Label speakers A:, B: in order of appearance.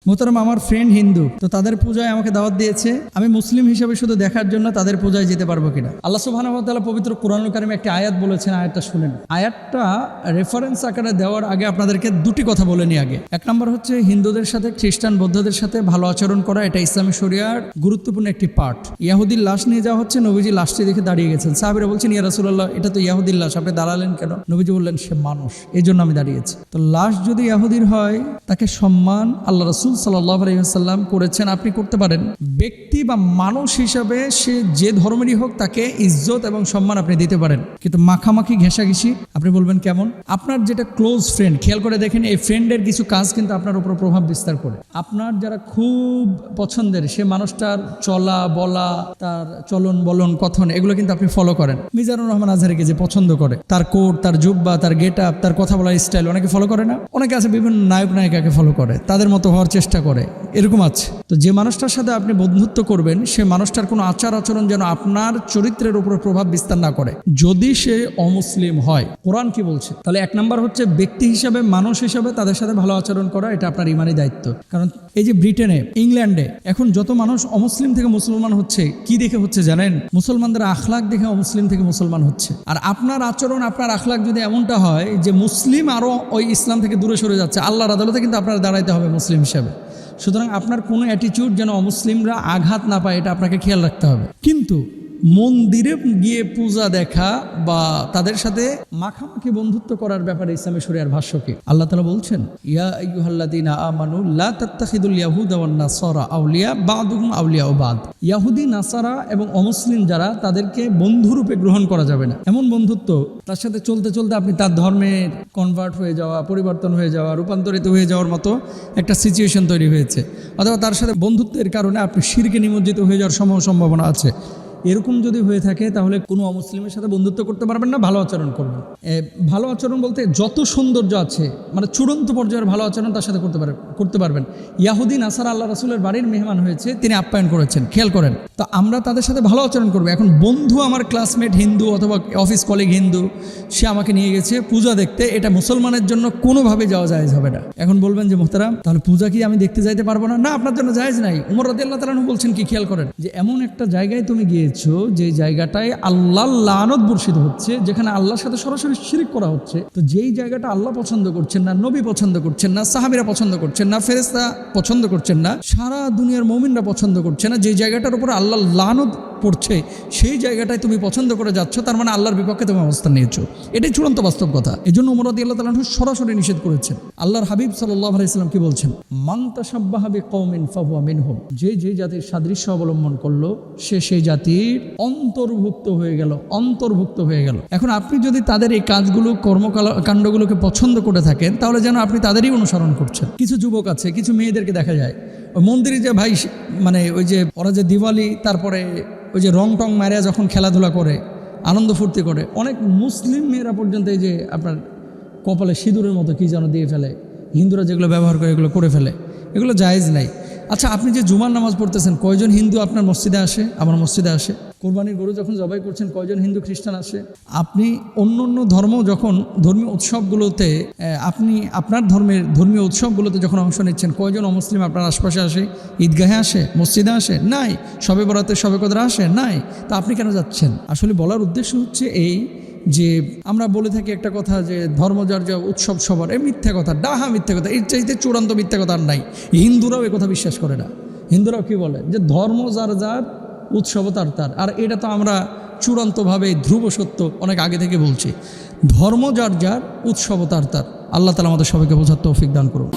A: মোহতারাম, আমার ফ্রেন্ড হিন্দু, তো তাদের পূজায় আমাকে দাওয়াত দিয়েছে। আমি মুসলিম হিসেবে শুধু দেখার জন্য তাদের পূজায় যেতে পারবো কিনা? আল্লাহ সুবহানাহু ওয়া তাআলা পবিত্র কোরআনুল কারীমে একটি আয়াত বলেছেন, আয়াতটা শুনেন। আয়াতটা রেফারেন্স আকারে দেওয়ার আগে আপনাদেরকে দুটি কথা বলে নিই আগে। এক নম্বর হচ্ছে হিন্দুদের সাথে খ্রিস্টান বৌদ্ধদের সাথে ভালো আচরণ করা, এটা ইসলামী শরিয়ার গুরুত্বপূর্ণ একটি পার্ট। ইয়াহুদির লাশ নিয়ে যাওয়া হচ্ছে, নবীজি লাশটি দেখে দাঁড়িয়ে গেছেন। সাহাবীরা বলছেন, ইয়া রাসূলুল্লাহ, এটা তো ইয়াহুদির লাশ, আপনি দাঁড়ালেন কেন? নবীজি বললেন, সে মানুষ, এই জন্য আমি দাঁড়িয়েছি। তো লাশ যদি ইয়াহুদির হয়, তাকে সম্মান আল্লাহ রাসূল সাল্লাল্লাহু আলাইহি ওয়াসাল্লাম করেছেন, আপনি করতে পারেন। ব্যক্তি বা মানুষ হিসাবে সে যে ধর্মেরই হোক, তাকে ইজ্জত এবং সম্মান আপনি দিতে পারেন। কিন্তু মাখামাখি ঘেঁষাঘেঁষি, আপনি বলবেন কেমন? আপনার যেটা ক্লোজ ফ্রেন্ড, খেয়াল করে দেখেন, এই ফ্রেন্ডের কিছু কাজ কিন্তু আপনার উপর প্রভাব বিস্তার করে। আপনার যারা খুব পছন্দের, সে মানুষটার চলা বলা, তার চলন বলন কথন, এগুলো কিন্তু আপনি ফলো করেন। মিজানুর রহমান আজহারিকে যে পছন্দ করে, তার কোট, তার জুব্বা, তার গেট আপ, তার কথা বলার স্টাইল অনেকে ফলো করে না? অনেকে আছে বিভিন্ন নায়ক নায়িকাকে ফলো করে, তাদের মতো হওয়ার চেষ্টা করে, এরকম আছে। তো যে মানুষটার সাথে আপনি বন্ধুত্ব করবেন, সে মানুষটার কোনো আচার আচরণ যেন আপনার চরিত্রের উপর প্রভাব বিস্তার না করে, যদি সে অমুসলিম হয়। কোরআন কি বলছে? তাহলে এক নাম্বার হচ্ছে ব্যক্তি হিসাবে, মানুষ হিসাবে তাদের সাথে ভালো আচরণ করা, এটা আপনার ইমানি দায়িত্ব। কারণ এই যে ব্রিটেনে, ইংল্যান্ডে এখন যত মানুষ অমুসলিম থেকে মুসলমান হচ্ছে, কি দেখে হচ্ছে জানেন? মুসলমানদের আখলাক দেখে অমুসলিম থেকে মুসলমান হচ্ছে। আর আপনার আচরণ, আপনার আখলাক যদি এমনটা হয় যে মুসলিম আরও ওই ইসলাম থেকে দূরে সরে যাচ্ছে, আল্লাহর আদালতে কিন্তু আপনার দাঁড়াইতে হবে মুসলিম হিসাবে। সুতরাং আপনার কোনো অ্যাটিটিউড যেন অমুসলিমরা আঘাত না পায়, এটা আপনাকে খেয়াল রাখতে হবে। কিন্তু মন্দিরে গিয়ে পূজা দেখা বা তাদের সাথে মাখামাখি বন্ধুত্ব করার ব্যাপারে ইসলামী শরিয়ার ভাষ্য কি? আল্লাহ তাআলা বলছেন, ইয়া আইয়ুহাল্লাযীনা আমানু লা তাত্তাখিদুল ইয়াহুদা ওয়ান নাসারা আউলিয়া বা'দুহুম আউলিয়াউ বা'দ। ইহুদি, নাসারা এবং অমুসলিম যারা, তাদেরকে বন্ধুরূপে গ্রহণ করা যাবে না। এমন বন্ধুত্ব, তার সাথে চলতে চলতে আপনি তার ধর্মের কনভার্ট হয়ে যাওয়া, পরিবর্তন হয়ে যাওয়া, রূপান্তরিত হয়ে যাওয়ার মতো একটা সিচুয়েশন তৈরি হয়েছে, অথবা তার সাথে বন্ধুত্বের কারণে আপনি শিরকে নিমজ্জিত হয়ে যাওয়ার সম্ভাবনা আছে। এরকম যদি হয়ে থাকে, তাহলে কোনো অমুসলিমের সাথে বন্ধুত্ব করতে পারবেন না, ভালো আচরণ করবেন। ভালো আচরণ বলতে যত সৌন্দর্য আছে, মানে চূড়ান্ত পর্যায়ের ভালো আচরণ তার সাথে করতে পারবেন। ইয়াহুদি, নাসারা আল্লাহ রাসূলের বাড়ির মেহমান হয়েছে, তিনি আপ্যায়ন করেছেন, খেয়াল করেন। তো আমরা তাদের সাথে ভালো আচরণ করবো। এখন বন্ধু, আমার ক্লাসমেট হিন্দু অথবা অফিস কলিগ হিন্দু, সে আমাকে নিয়ে গেছে পূজা দেখতে, এটা মুসলমানের জন্য কোনোভাবে যাওয়া জায়েজ হবে না। এখন বলবেন যে মোহতারাম, তাহলে পূজা কি আমি দেখতে যাইতে পারবো না? না, আপনার জন্য জায়েজ নাই। উমর রাদিয়াল্লাহু তাআলা বলছেন কি, খেয়াল করেন, যে এমন একটা জায়গায় তুমি গিয়েছো যে জায়গাটায় আল্লাহর লানত বর্ষিত হচ্ছে, যেখানে আল্লাহর সাথে সরাসরি শিরক করা হচ্ছে। তো যেই জায়গাটা আল্লাহ পছন্দ করছেন না, নবী পছন্দ করছেন না, সাহাবীরা পছন্দ করছেন না, ফেরেশতা পছন্দ করছেন না, সারা দুনিয়ার মুমিনরা পছন্দ করছে না, যে জায়গাটার উপর আল্লাহর লানত পড়ছে, সেই জায়গাটায় তুমি পছন্দ করে যাচ্ছ, তার মানে আল্লাহর বিপক্ষে তুমি অবস্থান নিয়েছো। এটাই চূড়ান্ত বাস্তব কথা। এই জন্য উমর রাদিয়াল্লাহু তাআলা সরাসরি নিষেধ করেছেন। আল্লাহর হাবিব সাল্লাল্লাহু আলাইহি ওয়াসাল্লাম কি বলছেন? মান তাশাব্বাহা বিকওমিন ফাহুয়া মিনহুম। যে জাতির সাদৃশ্য অবলম্বন করলো, সে সেই জাতির অন্তর্ভুক্ত হয়ে গেল। এখন আপনি যদি তাদের এই কাজগুলো, কর্মকাণ্ডগুলোকে পছন্দ করে থাকেন, তাহলে যেন আপনি তাদেরই অনুসরণ করছেন। কিছু যুবক আছে, কিছু মেয়েদেরকে দেখা যায় ওই মন্দিরে যে ভাই, মানে ওই যে ওরা যে দিওয়ালি, তারপরে ওই যে রং টং মারিয়া যখন খেলাধুলা করে, আনন্দ ফুর্তি করে, অনেক মুসলিম মেয়েরা পর্যন্ত এই যে আপনার কপালে সিঁদুরের মতো কি যেন দিয়ে ফেলে, হিন্দুরা যেগুলো ব্যবহার করে এগুলো করে ফেলে, এগুলো জায়েজ নাই। আচ্ছা, আপনি যে জুমার নামাজ পড়তেছেন, কয়জন হিন্দু আপনার মসজিদে আসে? আমার মসজিদে আসে। কোরবানির গরু যখন জবাই করছেন, কয়জন হিন্দু খ্রিস্টান আসে? আপনি অন্য ধর্ম যখন ধর্মীয় উৎসবগুলোতে, আপনি আপনার ধর্মীয় উৎসবগুলোতে যখন অংশ নিচ্ছেন, কয়জন অমুসলিম আপনার আশপাশে আসে? ঈদগাহে আসে? মসজিদে আসে? নাই। শবে বরাতে, শবে কদরে আসে? নাই। তো আপনি কেন যাচ্ছেন? আসলে বলার উদ্দেশ্য হচ্ছে এই যে আমরা বলে থাকি একটা কথা, যে ধর্ম যার যা, উৎসব সবার, এই মিথ্যা কথা, ডাহা মিথ্যা কথা। এর চাইতে চূড়ান্ত মিথ্যা কথা আর নাই। হিন্দুরাও এ কথা বিশ্বাস করে না। হিন্দুরাও কি বলে, যে ধর্ম যার যার, উৎসব তার তার। আর এটা তো আমরা চূড়ান্তভাবে ধ্রুব সত্য অনেক আগে থেকে বলছি, ধর্ম যার যার, উৎসব তার তার। আল্লাহ তাআলা আমাদের সবাইকে বোঝার তৌফিক দান করুন।